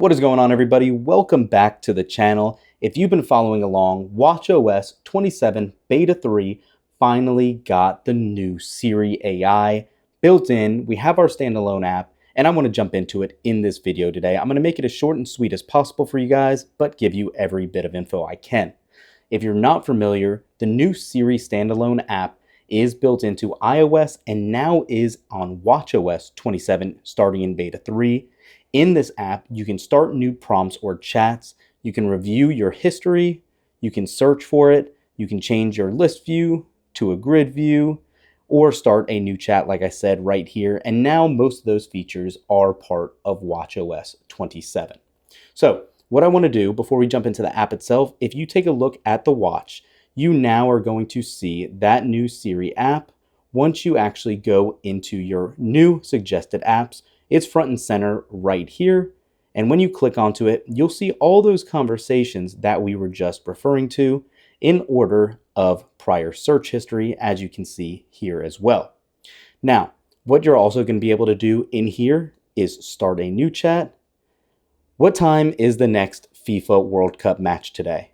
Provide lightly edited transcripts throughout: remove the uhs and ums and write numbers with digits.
What is going on, everybody? Welcome back to the channel. If you've been following along, watchOS 27 Beta 3 finally got the new Siri AI built in. We have our standalone app, and I want to jump into it in this video today. I'm going to make it as short and sweet as possible for you guys, but give you every bit of info I can. If you're not familiar, the new Siri standalone app is built into iOS and now is on watchOS 27 starting in Beta 3. In this app, you can start new prompts or chats, you can review your history, you can search for it, you can change your list view to a grid view, or start a new chat like I said right here. And now most of those features are part of watchOS 27. So what I want to do before we jump into the app itself, if you take a look at the watch, you now are going to see that new Siri app. Once you actually go into your new suggested apps, it's front and center right here. And when you click onto it, you'll see all those conversations that we were just referring to in order of prior search history, as you can see here as well. Now, what you're also going to be able to do in here is start a new chat. What time is the next FIFA World Cup match today?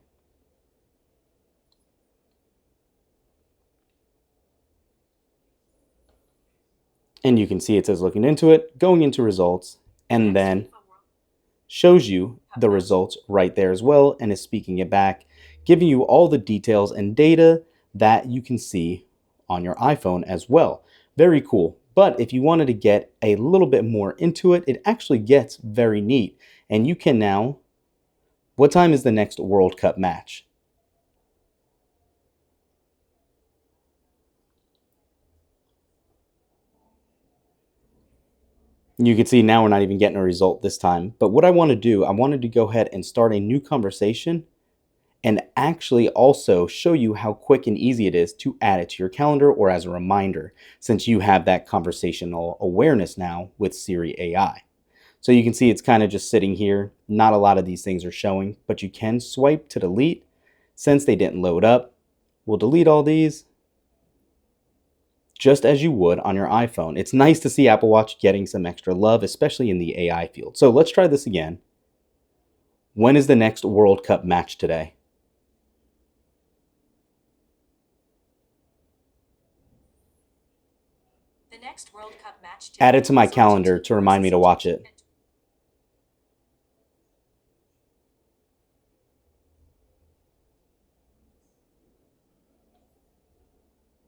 And you can see it says looking into it, going into results, and then shows you the results right there as well, and is speaking it back, giving you all the details and data that you can see on your iPhone as well. Very cool. But if you wanted to get a little bit more into it, it actually gets very neat. And you can now, what time is the next World Cup match? You can see now we're not even getting a result this time. But what I want to do, I wanted to go ahead and start a new conversation and actually also show you how quick and easy it is to add it to your calendar or as a reminder, since you have that conversational awareness now with Siri AI. So you can see it's kind of just sitting here. Not a lot of these things are showing, but you can swipe to delete. Since they didn't load up, we'll delete all these, just as you would on your iPhone. It's nice to see Apple Watch getting some extra love, especially in the AI field. So let's try this again. When is the next World Cup match today? The next World Cup match today. Add it to my calendar to remind me to watch it.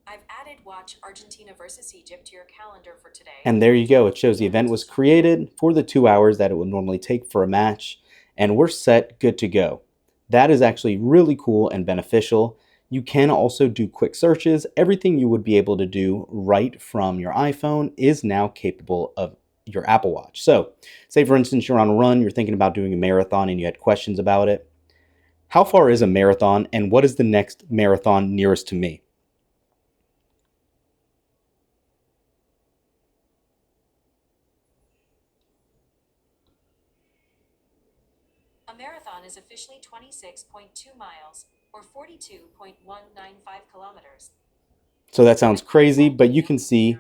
I've added watch Argentina versus Egypt to your calendar for today. And there you go. It shows the event was created for the 2 hours that it would normally take for a match. And we're set, good to go. That is actually really cool and beneficial. You can also do quick searches. Everything you would be able to do right from your iPhone is now capable of your Apple Watch. So say, for instance, you're on a run, you're thinking about doing a marathon and you had questions about it. How far is a marathon and what is the next marathon nearest to me? A marathon is officially 26.2 miles or 42.195 kilometers. So that sounds crazy, but you can see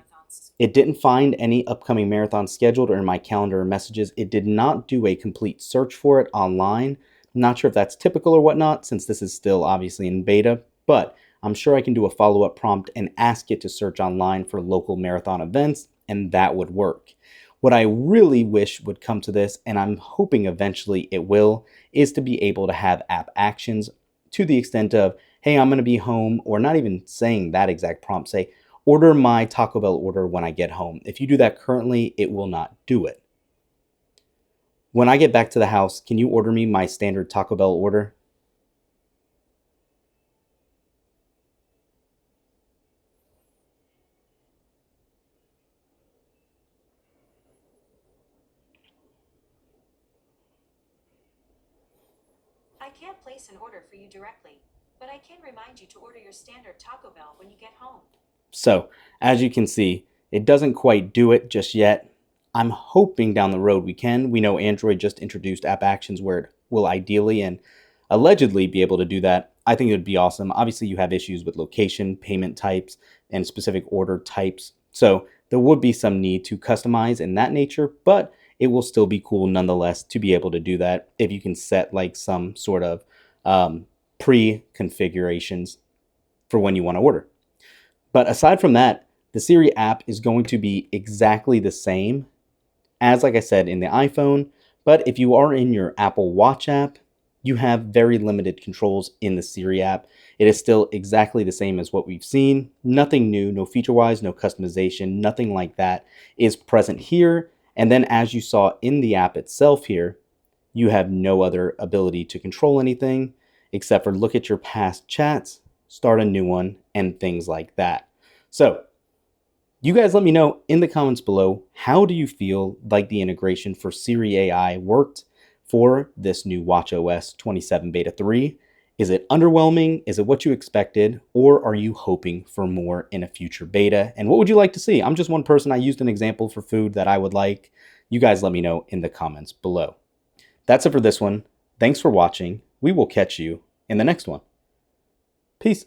it didn't find any upcoming marathons scheduled or in my calendar or messages. It did not do a complete search for it online. I'm not sure if that's typical or whatnot, since this is still obviously in beta, but I'm sure I can do a follow-up prompt and ask it to search online for local marathon events, and that would work. What I really wish would come to this, and I'm hoping eventually it will, is to be able to have app actions to the extent of, hey, I'm going to be home, or not even saying that exact prompt, say, order my Taco Bell order when I get home. If you do that currently, it will not do it. When I get back to the house, can you order me my standard Taco Bell order? I can't place an order for you directly, but I can remind you to order your standard Taco Bell when you get home. So, as you can see, it doesn't quite do it just yet. I'm hoping down the road we can. We know Android just introduced app actions where it will ideally and allegedly be able to do that. I think it would be awesome. Obviously, you have issues with location, payment types, and specific order types. So there would be some need to customize in that nature, but it will still be cool nonetheless to be able to do that if you can set like some sort of pre-configurations for when you want to order. But aside from that, the Siri app is going to be exactly the same as, like I said, in the iPhone. But if you are in your Apple Watch app, you have very limited controls in the Siri app. It is still exactly the same as what we've seen. Nothing new, no feature-wise, no customization, nothing like that is present here. And then as you saw in the app itself here, you have no other ability to control anything except for look at your past chats, start a new one, and things like that. So you guys let me know in the comments below, how do you feel like the integration for Siri AI worked for this new watchOS 27 Beta 3? Is it underwhelming? Is it what you expected? Or are you hoping for more in a future beta? And what would you like to see? I'm just one person. I used an example for food that I would like. You guys let me know in the comments below. That's it for this one. Thanks for watching. We will catch you in the next one. Peace.